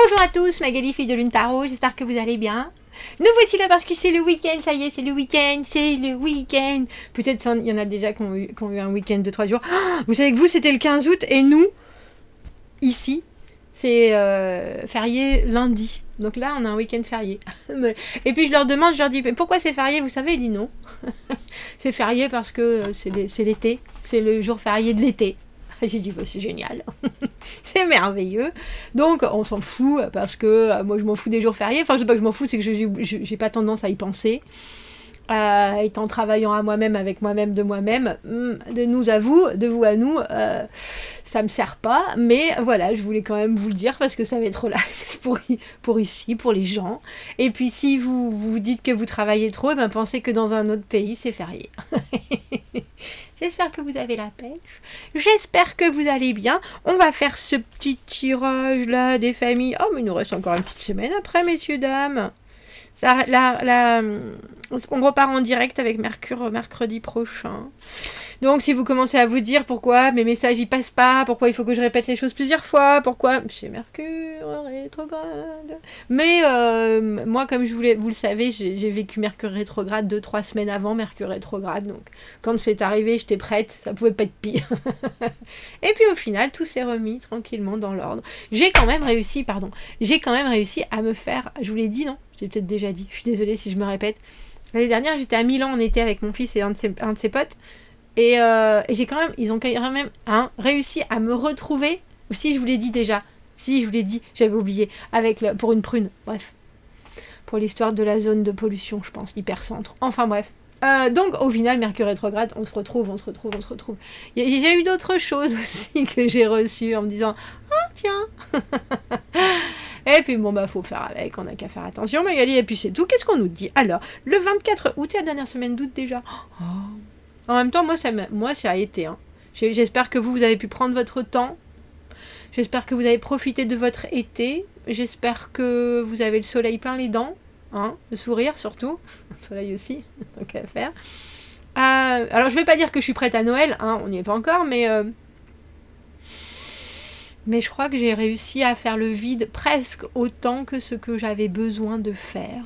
Bonjour à tous, Magali, fille de Lune Tarot, j'espère que vous allez bien. Nous voici là parce que c'est le week-end, ça y est, c'est le week-end, c'est le week-end. Peut-être il y en a déjà qui ont eu un week-end de 3 jours. Oh, vous savez que vous, c'était le 15 août et nous, ici, c'est férié lundi. Donc là, on a un week-end férié. Et puis je leur demande, je leur dis, mais pourquoi c'est férié? Vous savez, ils disent non. C'est férié parce que c'est l'été, c'est le jour férié de l'été. J'ai dit, bah, c'est génial, c'est merveilleux. Donc, on s'en fout parce que moi, je m'en fous des jours fériés. Enfin, je sais pas que je m'en fous, c'est que j'ai pas tendance à y penser. Étant travaillant à moi-même, avec moi-même, de nous à vous, de vous à nous, ça me sert pas. Mais voilà, je voulais quand même vous le dire parce que ça va être relax pour ici, pour les gens. Et puis, si vous vous dites que vous travaillez trop, eh ben, pensez que dans un autre pays, c'est férié. J'espère que vous avez la pêche. J'espère que vous allez bien. On va faire ce petit tirage là des familles. Oh, mais il nous reste encore une petite semaine après, messieurs, dames. On repart en direct avec Mercure mercredi prochain. Donc si vous commencez à vous dire pourquoi mes messages y passent pas, pourquoi il faut que je répète les choses plusieurs fois, pourquoi c'est Mercure rétrograde. Mais moi, comme vous le savez, j'ai vécu Mercure rétrograde 2-3 semaines avant Mercure rétrograde. Donc quand c'est arrivé, j'étais prête, ça pouvait pas être pire. Et puis au final, tout s'est remis tranquillement dans l'ordre. J'ai quand même réussi à me faire, je vous l'ai dit, non? Je l'ai peut-être déjà dit, je suis désolée si je me répète. L'année dernière, j'étais à Milan en été avec mon fils et un de ses potes. Et ils ont quand même réussi à me retrouver. Si je vous l'ai dit déjà. Si je vous l'ai dit, j'avais oublié. Pour une prune. Bref. Pour l'histoire de la zone de pollution, je pense. L'hypercentre. Enfin bref. Donc au final, Mercure rétrograde, on se retrouve. J'ai eu d'autres choses aussi que j'ai reçues en me disant « Ah tiens !» Et puis bon, faut faire avec, on n'a qu'à faire attention, Magali, et puis c'est tout. Qu'est-ce qu'on nous dit? Alors, le 24 août, c'est la dernière semaine d'août déjà. Oh. En même temps, moi, ça a été. Hein. J'espère que vous avez pu prendre votre temps. J'espère que vous avez profité de votre été. J'espère que vous avez le soleil plein les dents. Hein, le sourire surtout. Le soleil aussi, tant qu'à faire. Alors, je vais pas dire que je suis prête à Noël, hein, on n'y est pas encore, mais je crois que j'ai réussi à faire le vide presque autant que ce que j'avais besoin de faire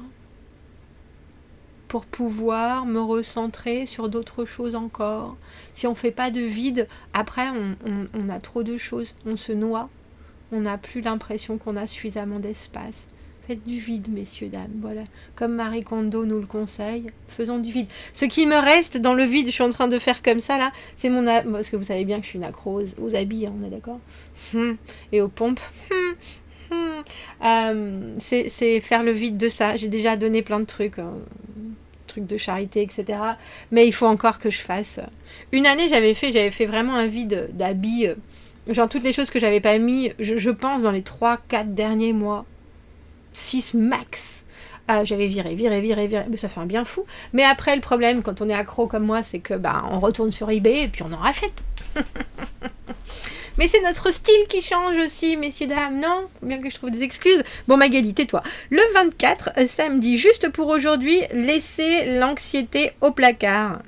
pour pouvoir me recentrer sur d'autres choses encore. Si on ne fait pas de vide, après on a trop de choses, on se noie, on n'a plus l'impression qu'on a suffisamment d'espace. Faites du vide, messieurs, dames, voilà. Comme Marie Kondo nous le conseille, faisons du vide. Ce qui me reste dans le vide, je suis en train de faire comme ça, là, c'est parce que vous savez bien que je suis une accro aux habits, hein, on est d'accord, et aux pompes. C'est faire le vide de ça. J'ai déjà donné plein de trucs, trucs de charité, etc. Mais il faut encore que je fasse. Une année, j'avais fait vraiment un vide d'habits, genre toutes les choses que j'avais pas mis, je pense, dans les 3-4 derniers mois. 6 max. J'avais viré, mais ça fait un bien fou. Mais après, le problème, quand on est accro comme moi, c'est que on retourne sur eBay et puis on en rachète. Mais c'est notre style qui change aussi, messieurs, dames, non? Bien que je trouve des excuses. Bon, Magali, tais-toi. Le 24, samedi, juste pour aujourd'hui, laissez l'anxiété au placard.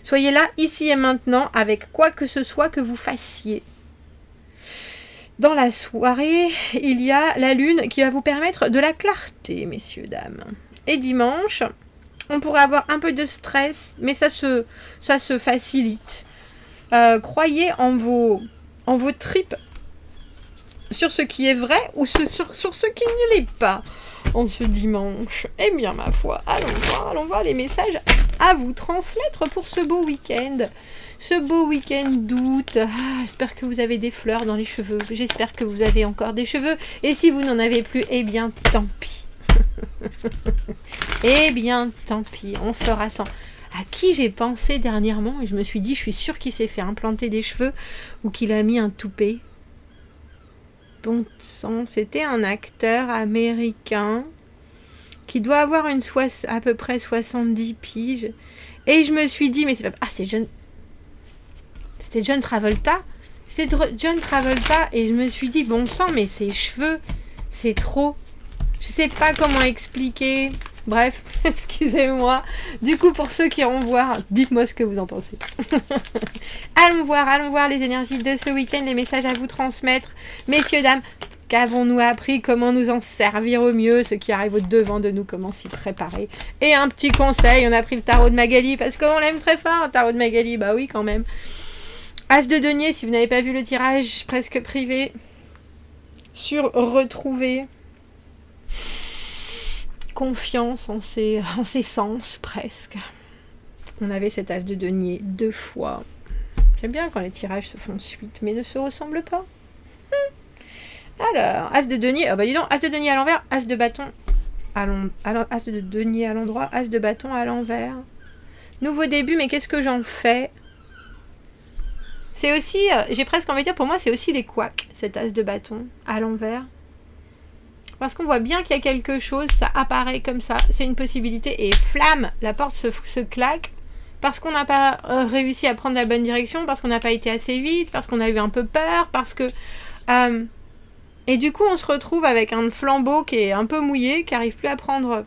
Soyez là, ici et maintenant, avec quoi que ce soit que vous fassiez. Dans la soirée, il y a la lune qui va vous permettre de la clarté, messieurs, dames. Et dimanche, on pourrait avoir un peu de stress, mais ça se facilite. Croyez en vos tripes sur ce qui est vrai ou sur ce qui ne l'est pas en ce dimanche. Eh bien, ma foi, allons voir les messages à vous transmettre pour ce beau week-end. Ce beau week-end d'août. J'espère que vous avez des fleurs dans les cheveux. J'espère que vous avez encore des cheveux. Et si vous n'en avez plus, eh bien, tant pis. Eh bien, tant pis. On fera sans. À qui j'ai pensé dernièrement et je me suis dit, je suis sûre qu'il s'est fait implanter des cheveux ou qu'il a mis un toupet. Bon sang, c'était un acteur américain qui doit avoir à peu près 70 piges. Et je me suis dit, mais c'est pas... C'était John Travolta. Et je me suis dit, bon sang, mais ses cheveux, c'est trop. Je sais pas comment expliquer. Bref, excusez-moi. Du coup, pour ceux qui iront voir, dites-moi ce que vous en pensez. Allons voir les énergies de ce week-end, les messages à vous transmettre. Messieurs, dames, Qu'avons-nous appris? Comment nous en servir au mieux? Ce qui arrive au devant de nous, comment s'y préparer? Et un petit conseil, on a pris le tarot de Magali, parce qu'on l'aime très fort, le tarot de Magali, bah oui quand même. As de denier, si vous n'avez pas vu le tirage presque privé, sur retrouver confiance en ses sens presque. On avait cet as de denier 2 fois. J'aime bien quand les tirages se font suite, mais ne se ressemblent pas. Alors, as de denier, ah bah dis donc, as de denier à l'envers, as de bâton as de denier à l'endroit, as de bâton à l'envers. Nouveau début, mais qu'est-ce que j'en fais? C'est aussi, j'ai presque envie de dire, pour moi, c'est aussi les couacs, cet as de bâton à l'envers. Parce qu'on voit bien qu'il y a quelque chose, ça apparaît comme ça, c'est une possibilité, et flamme, la porte se claque, parce qu'on n'a pas réussi à prendre la bonne direction, parce qu'on n'a pas été assez vite, parce qu'on a eu un peu peur, parce que... et du coup, on se retrouve avec un flambeau qui est un peu mouillé, qui n'arrive plus à prendre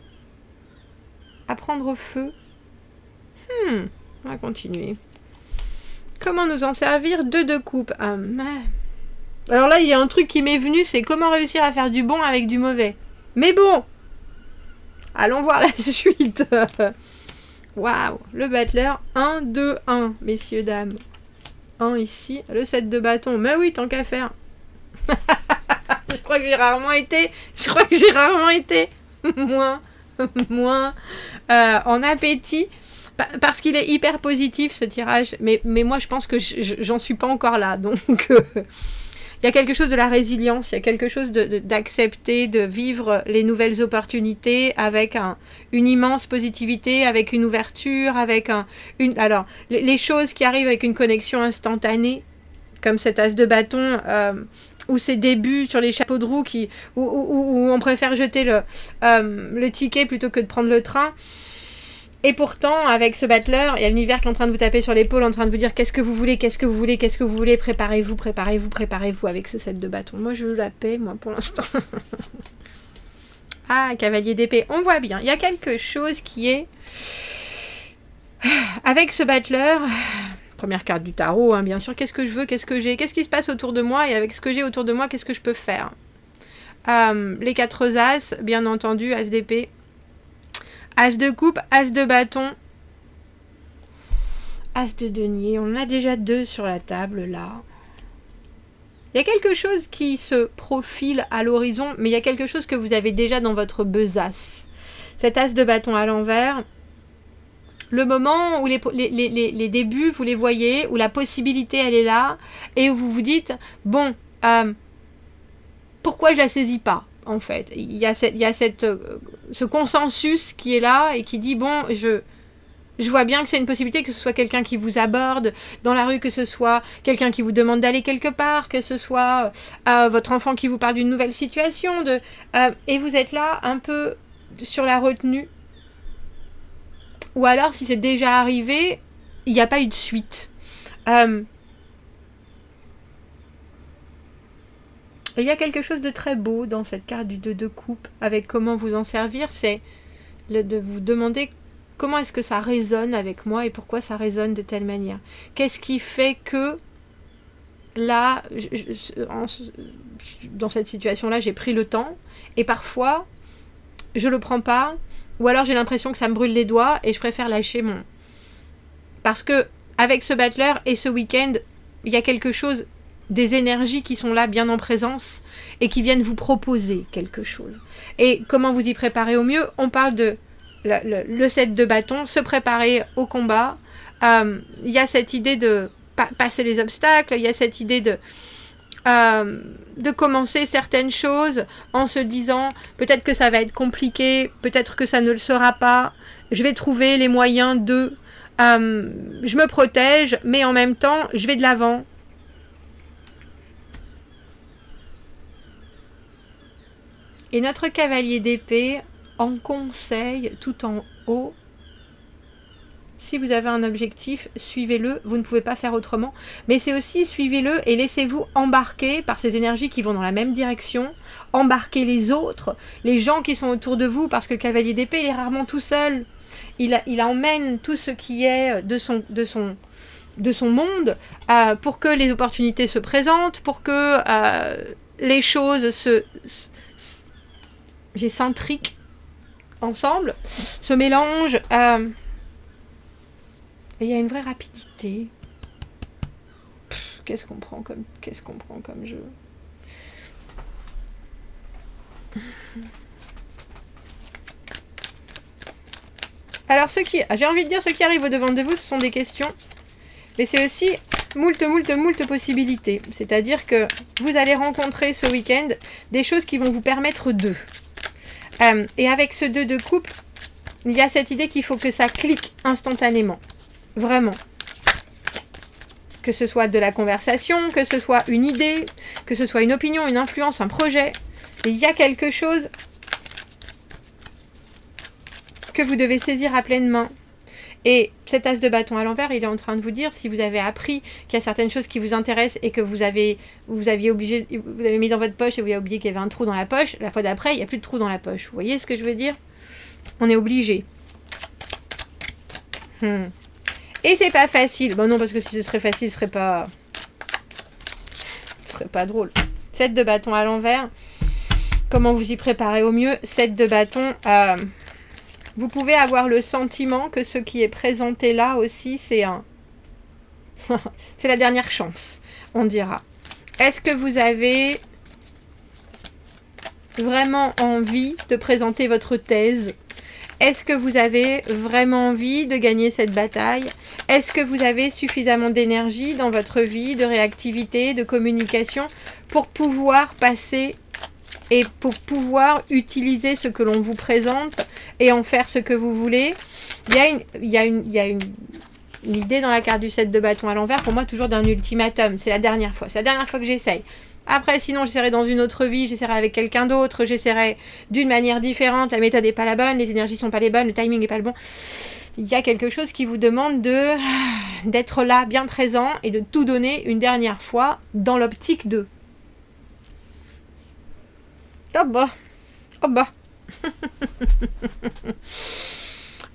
feu. On va continuer. Comment nous en servir? 2 de coupe. Alors là, il y a un truc qui m'est venu, c'est comment réussir à faire du bon avec du mauvais. Mais bon, allons voir la suite. Waouh, le battleur. 1, 2, 1, messieurs, dames. 1 ici, le 7 de bâton. Mais oui, tant qu'à faire. Je crois que j'ai rarement été moins en appétit. Parce qu'il est hyper positif ce tirage, mais moi je pense que j'en suis pas encore là, donc il y a quelque chose de la résilience, il y a quelque chose d'accepter, de vivre les nouvelles opportunités avec une immense positivité, avec une ouverture, avec alors les choses qui arrivent avec une connexion instantanée, comme cet as de bâton, ou ces débuts sur les chapeaux de roue où on préfère jeter le ticket plutôt que de prendre le train. Et pourtant, avec ce battleur, il y a l'univers qui est en train de vous taper sur l'épaule, en train de vous dire qu'est-ce que vous voulez, préparez-vous avec ce set de bâton. Moi, je veux la paix, moi, pour l'instant. Ah, cavalier d'épée, on voit bien. Il y a quelque chose qui est... Avec ce battleur, première carte du tarot, hein, bien sûr, qu'est-ce que je veux, qu'est-ce que j'ai, qu'est-ce qui se passe autour de moi, et avec ce que j'ai autour de moi, qu'est-ce que je peux faire? Les 4 as, bien entendu, as d'épée. As de coupe, as de bâton, as de denier. On en a déjà 2 sur la table, là. Il y a quelque chose qui se profile à l'horizon, mais il y a quelque chose que vous avez déjà dans votre besace. Cet as de bâton à l'envers, le moment où les débuts, vous les voyez, où la possibilité, elle est là, et où vous vous dites, bon, pourquoi je la saisis pas? En fait, il y a ce consensus qui est là et qui dit, bon, je vois bien que c'est une possibilité, que ce soit quelqu'un qui vous aborde dans la rue, que ce soit quelqu'un qui vous demande d'aller quelque part, que ce soit votre enfant qui vous parle d'une nouvelle situation, et vous êtes là un peu sur la retenue. Ou alors, si c'est déjà arrivé, il n'y a pas eu de suite. Il y a quelque chose de très beau dans cette carte du 2 de coupe, avec comment vous en servir, c'est de vous demander comment est-ce que ça résonne avec moi et pourquoi ça résonne de telle manière. Qu'est-ce qui fait que là, dans cette situation-là, j'ai pris le temps et parfois, je le prends pas, ou alors j'ai l'impression que ça me brûle les doigts et je préfère lâcher mon... Parce que avec ce battleur et ce week-end, il y a quelque chose... des énergies qui sont là bien en présence et qui viennent vous proposer quelque chose. Et comment vous y préparer au mieux? On parle de le set de bâton, se préparer au combat. Il y a cette idée de passer les obstacles, il y a cette idée de commencer certaines choses en se disant peut-être que ça va être compliqué, peut-être que ça ne le sera pas, je vais trouver les moyens de... je me protège, mais en même temps, je vais de l'avant. Et notre cavalier d'épée en conseil tout en haut. Si vous avez un objectif, suivez-le, vous ne pouvez pas faire autrement. Mais c'est aussi suivez-le et laissez-vous embarquer par ces énergies qui vont dans la même direction. Embarquez les autres, les gens qui sont autour de vous, parce que le cavalier d'épée, il est rarement tout seul. Il emmène tout ce qui est de son monde pour que les opportunités se présentent, pour que les choses s'intriquent ensemble, se mélangent. Et il y a une vraie rapidité. Qu'est-ce qu'on prend comme jeu? Alors, j'ai envie de dire, ceux qui arrivent au-devant de vous, ce sont des questions. Mais c'est aussi moult possibilités. C'est-à-dire que vous allez rencontrer ce week-end des choses qui vont vous permettre de. Et avec ce 2 de coupe, il y a cette idée qu'il faut que ça clique instantanément. Vraiment. Que ce soit de la conversation, que ce soit une idée, que ce soit une opinion, une influence, un projet. Il y a quelque chose que vous devez saisir à pleine main. Et cet as de bâton à l'envers, il est en train de vous dire, si vous avez appris qu'il y a certaines choses qui vous intéressent et que vous avez mis dans votre poche et vous avez oublié qu'il y avait un trou dans la poche, la fois d'après, il n'y a plus de trou dans la poche. Vous voyez ce que je veux dire? On est obligé. Et c'est pas facile. Bon non, parce que si ce serait facile, ce serait pas drôle. 7 de bâton à l'envers. Comment vous y préparez au mieux? 7 de bâton. Vous pouvez avoir le sentiment que ce qui est présenté là aussi, c'est c'est la dernière chance, on dira. Est-ce que vous avez vraiment envie de présenter votre thèse? Est-ce que vous avez vraiment envie de gagner cette bataille? Est-ce que vous avez suffisamment d'énergie dans votre vie, de réactivité, de communication pour pouvoir passer et pour pouvoir utiliser ce que l'on vous présente et en faire ce que vous voulez? Il y a une idée dans la carte du 7 de bâton à l'envers, pour moi, toujours d'un ultimatum. C'est la dernière fois. C'est la dernière fois que j'essaye. Après, sinon, j'essaierai dans une autre vie, j'essaierai avec quelqu'un d'autre, j'essaierai d'une manière différente, la méthode n'est pas la bonne, les énergies sont pas les bonnes, le timing n'est pas le bon. Il y a quelque chose qui vous demande d'être là, bien présent, et de tout donner une dernière fois dans l'optique de... Oh bah.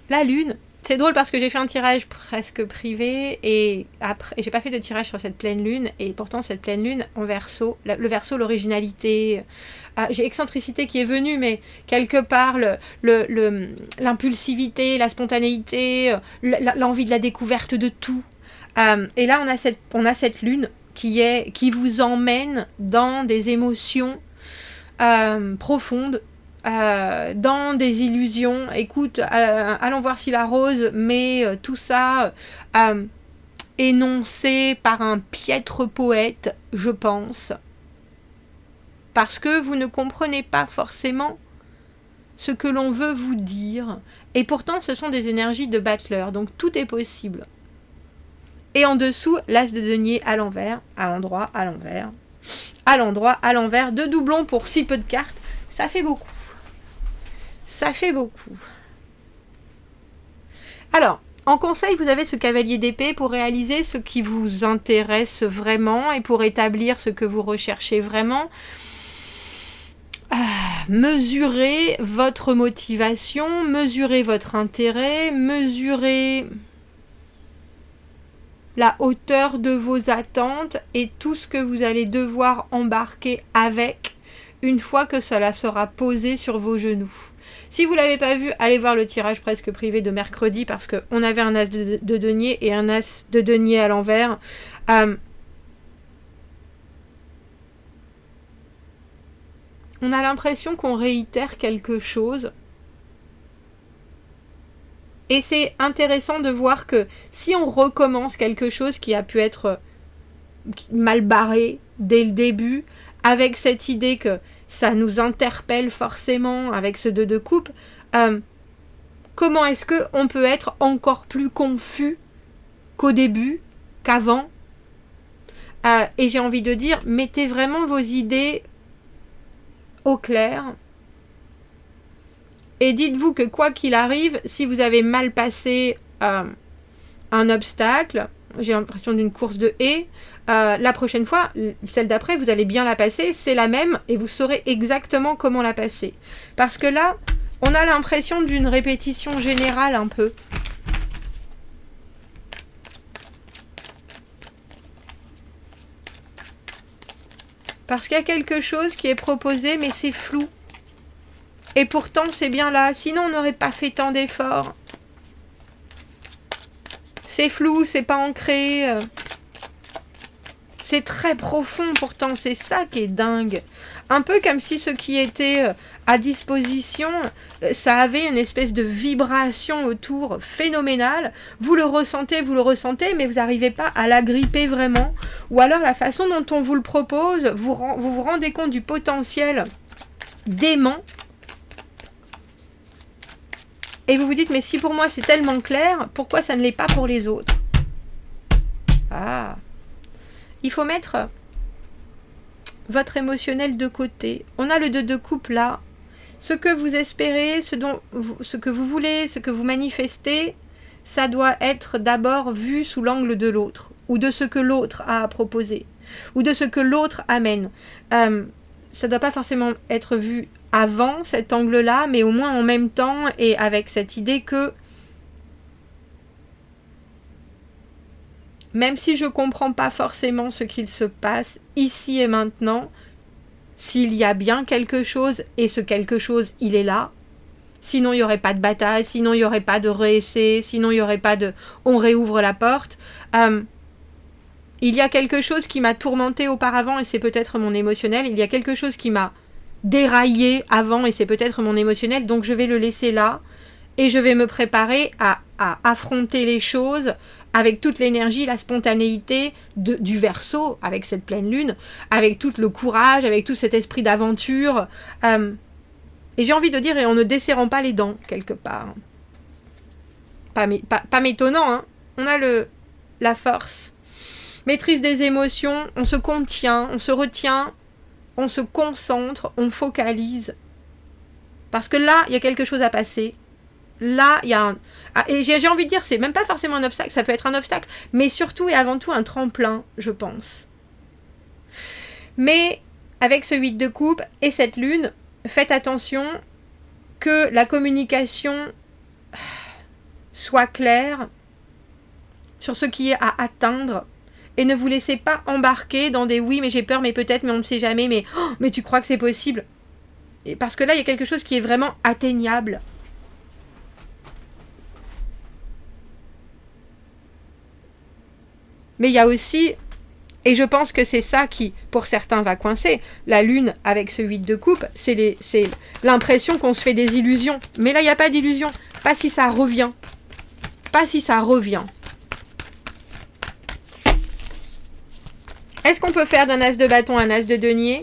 La lune. C'est drôle parce que j'ai fait un tirage presque privé et après j'ai pas fait de tirage sur cette pleine lune, et pourtant cette pleine lune en Verseau, le Verseau, l'originalité, j'ai excentricité qui est venue, mais quelque part l'impulsivité, la spontanéité, l'envie de la découverte de tout. Et là on a cette lune qui vous emmène dans des émotions profondes, dans des illusions. Écoute, allons voir si la rose, mais tout ça énoncé par un piètre poète, je pense, parce que vous ne comprenez pas forcément ce que l'on veut vous dire, et pourtant ce sont des énergies de battleur, donc tout est possible. Et en dessous, l'as de denier à l'envers, à l'endroit, à l'envers, à l'endroit, à l'envers, 2 doublons pour si peu de cartes, ça fait beaucoup. Ça fait beaucoup. Alors, en conseil, vous avez ce cavalier d'épée pour réaliser ce qui vous intéresse vraiment et pour établir ce que vous recherchez vraiment. Mesurez votre motivation, mesurez votre intérêt, mesurez la hauteur de vos attentes et tout ce que vous allez devoir embarquer avec une fois que cela sera posé sur vos genoux. Si vous ne l'avez pas vu, allez voir le tirage presque privé de mercredi, parce qu'on avait un as de denier et un as de denier à l'envers. On a l'impression qu'on réitère quelque chose. Et c'est intéressant de voir que si on recommence quelque chose qui a pu être mal barré dès le début, avec cette idée que ça nous interpelle forcément avec ce 2 de coupe, comment est-ce qu'on peut être encore plus confus qu'au début, qu'avant? Et j'ai envie de dire, mettez vraiment vos idées au clair. Et dites-vous que quoi qu'il arrive, si vous avez mal passé un obstacle, j'ai l'impression d'une course de haies, la prochaine fois, celle d'après, vous allez bien la passer, c'est la même, et vous saurez exactement comment la passer. Parce que là, on a l'impression d'une répétition générale un peu. Parce qu'il y a quelque chose qui est proposé, mais c'est flou. Et pourtant, c'est bien là. Sinon, on n'aurait pas fait tant d'efforts. C'est flou, c'est pas ancré. C'est très profond pourtant, c'est ça qui est dingue. Un peu comme si ce qui était à disposition, ça avait une espèce de vibration autour phénoménale. Vous le ressentez, mais vous n'arrivez pas à l'agripper vraiment. Ou alors la façon dont on vous le propose, vous vous rendez compte du potentiel dément. Et vous vous dites, mais si pour moi c'est tellement clair, pourquoi ça ne l'est pas pour les autres? Ah, il faut mettre votre émotionnel de côté. On a le 2 de coupe là. Ce que vous espérez, ce que vous voulez, ce que vous manifestez, ça doit être d'abord vu sous l'angle de l'autre, ou de ce que l'autre a à proposer, ou de ce que l'autre amène. Ça ne doit pas forcément être vu avant cet angle-là, mais au moins en même temps, et avec cette idée que même si je ne comprends pas forcément ce qu'il se passe ici et maintenant, s'il y a bien quelque chose, et ce quelque chose, il est là, sinon il n'y aurait pas de bataille, sinon il n'y aurait pas de réessai, sinon il n'y aurait pas de « on réouvre la porte », il y a quelque chose qui m'a tourmenté auparavant, et c'est peut-être mon émotionnel, il y a quelque chose qui m'a déraillé avant, et c'est peut-être mon émotionnel, donc je vais le laisser là, et je vais me préparer à affronter les choses avec toute l'énergie, la spontanéité du Verseau, avec cette pleine lune, avec tout le courage, avec tout cet esprit d'aventure. Et j'ai envie de dire, et en ne desserrant pas les dents, quelque part. Pas m'étonnant, hein. On a la force. Maîtrise des émotions, on se contient, on se retient, on se concentre, on focalise. Parce que là, il y a quelque chose à passer. Là, il y a et j'ai envie de dire, c'est même pas forcément un obstacle, ça peut être un obstacle, mais surtout et avant tout un tremplin, je pense. Mais avec ce 8 de coupe et cette lune, faites attention que la communication soit claire sur ce qui est à atteindre et ne vous laissez pas embarquer dans des oui, mais j'ai peur, mais peut-être, mais on ne sait jamais, mais tu crois que c'est possible? Et parce que là, il y a quelque chose qui est vraiment atteignable. Mais il y a aussi, et je pense que c'est ça qui, pour certains, va coincer, la lune avec ce 8 de coupe, c'est l'impression qu'on se fait des illusions. Mais là, il n'y a pas d'illusion. Pas si ça revient. Pas si ça revient. Est-ce qu'on peut faire d'un as de bâton un as de denier?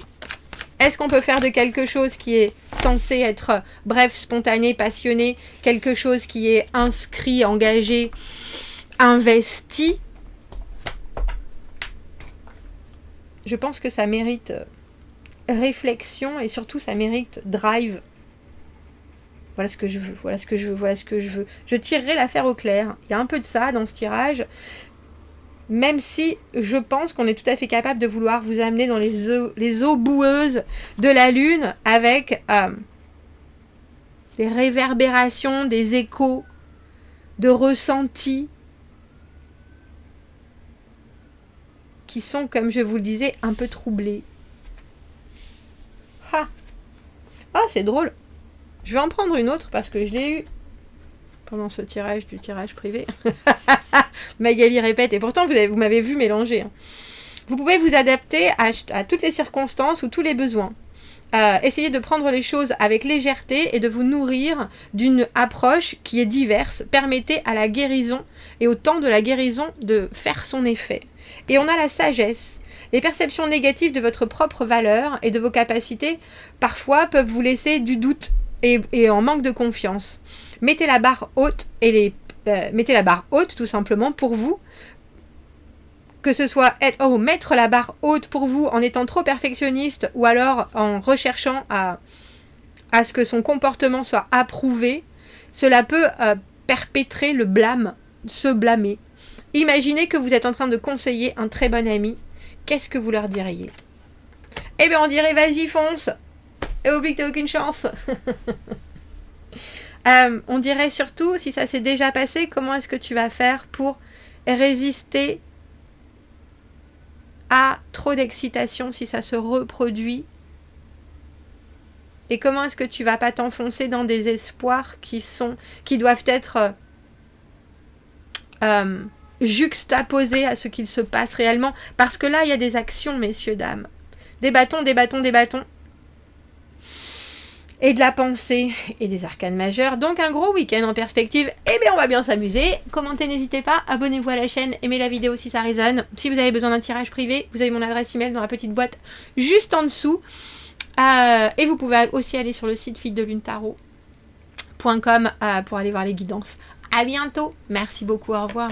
Est-ce qu'on peut faire de quelque chose qui est censé être, bref, spontané, passionné, quelque chose qui est inscrit, engagé, investi? Je pense que ça mérite réflexion et surtout ça mérite drive. Voilà ce que je veux, voilà ce que je veux, voilà ce que je veux. Je tirerai l'affaire au clair. Il y a un peu de ça dans ce tirage. Même si je pense qu'on est tout à fait capable de vouloir vous amener dans les eaux boueuses de la lune avec des réverbérations, des échos, de ressentis qui sont, comme je vous le disais, un peu troublés. Ah, c'est drôle. Je vais en prendre une autre parce que je l'ai eu pendant ce tirage du tirage privé. Magali répète, et pourtant vous m'avez vu mélanger. Vous pouvez vous adapter à toutes les circonstances ou tous les besoins. Essayez de prendre les choses avec légèreté et de vous nourrir d'une approche qui est diverse. Permettez à la guérison et au temps de la guérison de faire son effet. Et on a la sagesse. Les perceptions négatives de votre propre valeur et de vos capacités, parfois, peuvent vous laisser du doute et en manque de confiance. Mettez la barre haute mettez la barre haute, tout simplement, pour vous. Que ce soit mettre la barre haute pour vous en étant trop perfectionniste ou alors en recherchant à ce que son comportement soit approuvé, cela peut perpétrer le blâme, se blâmer. Imaginez que vous êtes en train de conseiller un très bon ami. Qu'est-ce que vous leur diriez? Eh bien, on dirait vas-y, fonce. Et oublie que t'as aucune chance. On dirait surtout, si ça s'est déjà passé, comment est-ce que tu vas faire pour résister a trop d'excitation si ça se reproduit? Et comment est-ce que tu vas pas t'enfoncer dans des espoirs qui doivent être juxtaposés à ce qu'il se passe réellement? Parce que là, il y a des actions, messieurs, dames. Des bâtons, des bâtons, des bâtons. Et de la pensée et des arcanes majeures. Donc un gros week-end en perspective. Eh bien on va bien s'amuser. Commentez, n'hésitez pas. Abonnez-vous à la chaîne. Aimez la vidéo si ça résonne. Si vous avez besoin d'un tirage privé, vous avez mon adresse email dans la petite boîte juste en dessous. Et vous pouvez aussi aller sur le site filledeluntarot.com pour aller voir les guidances. À bientôt. Merci beaucoup. Au revoir.